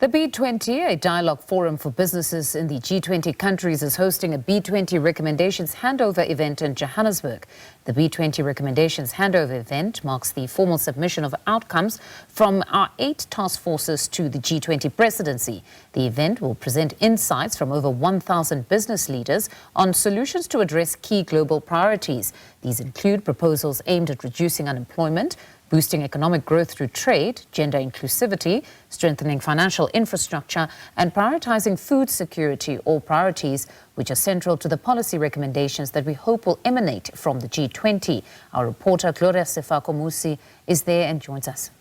The B20, a dialogue forum for businesses in the G20 countries, is hosting a B20 Recommendations Handover Event in Johannesburg. The B20 Recommendations Handover Event marks the formal submission of outcomes from our 8 task forces to the G20 Presidency. The event will present insights from over 1,000 business leaders on solutions to address key global priorities. These include proposals aimed at reducing unemployment, boosting economic growth through trade, gender inclusivity, strengthening financial infrastructure, and prioritizing food security, all priorities which are central to the policy recommendations that we hope will emanate from the G20. Our reporter, Glorious Sefako-Musi, is there and joins us.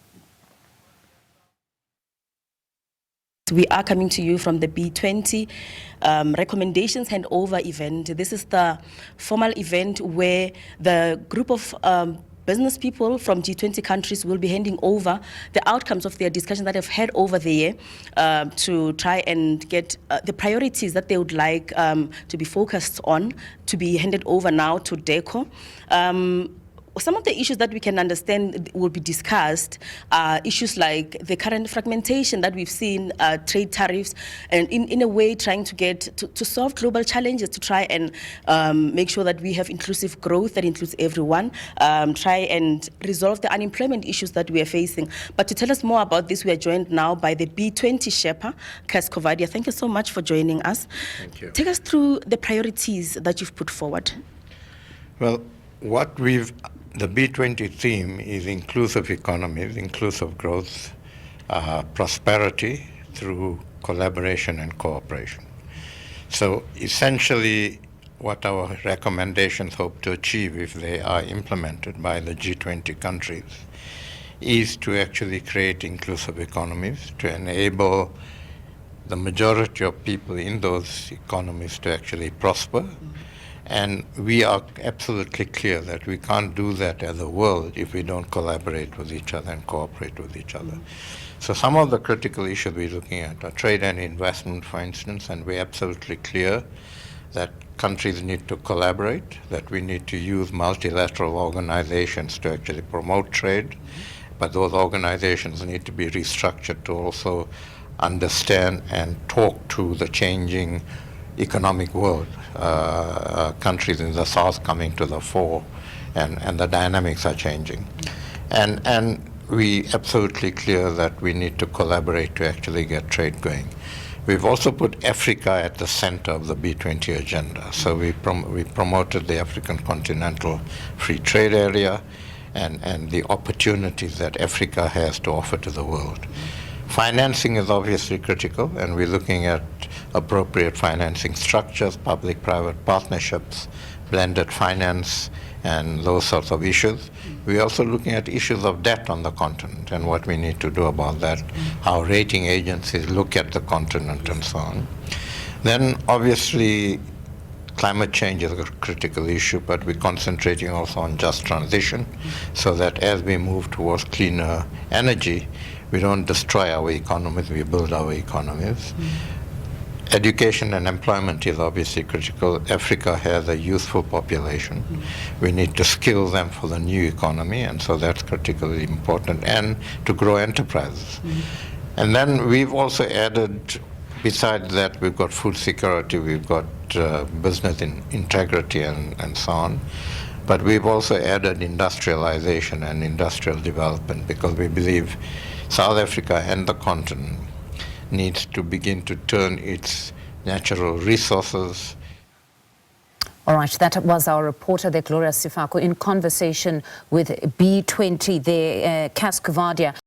We are coming to you from the B20 Recommendations Handover Event. This is the formal event where the group of business people from G20 countries will be handing over the outcomes of their discussion that they've had over the year to try and get the priorities that they would like to be focused on to be handed over now to DECO. Some of the issues that we can understand will be discussed are issues like the current fragmentation that we've seen, trade tariffs, and in a way trying to get to solve global challenges, to try and make sure that we have inclusive growth that includes everyone, try and resolve the unemployment issues that we are facing. But to tell us more about this, we are joined now by the B20 Sherpa, Sefako-Musi. Thank you so much for joining us. Thank you. Take us through the priorities that you've put forward. Well, the B20 theme is inclusive economies, inclusive growth, prosperity through collaboration and cooperation. So essentially what our recommendations hope to achieve, if they are implemented by the G20 countries, is to actually create inclusive economies, to enable the majority of people in those economies to actually prosper. And we are absolutely clear that we can't do that as a world if we don't collaborate with each other and cooperate with each other. So some of the critical issues we're looking at are trade and investment, for instance, and we're absolutely clear that countries need to collaborate, that we need to use multilateral organizations to actually promote trade, but those organizations need to be restructured to also understand and talk to the changing economic world, countries in the south coming to the fore, and the dynamics are changing. And we absolutely clear that we need to collaborate to actually get trade going. We've also put Africa at the center of the B20 agenda. So we promoted the African Continental Free Trade Area and the opportunities that Africa has to offer to the world. Financing is obviously critical, and we're looking at appropriate financing structures, public-private partnerships, blended finance, and those sorts of issues. We're also looking at issues of debt on the continent and what we need to do about that, how rating agencies look at the continent and so on. Then obviously climate change is a critical issue, but we're concentrating also on just transition so that as we move towards cleaner energy, we don't destroy our economies, we build our economies. Education and employment is obviously critical. Africa has a youthful population. We need to skill them for the new economy, and so that's critically important, and to grow enterprises. And then we've also added, besides that, we've got food security, we've got business integrity and so on. But we've also added industrialization and industrial development because we believe South Africa and the continent needs to begin to turn its natural resources. All right, that was our reporter there, Glorious Sefako, in conversation with B20 there, Sefako-Musi.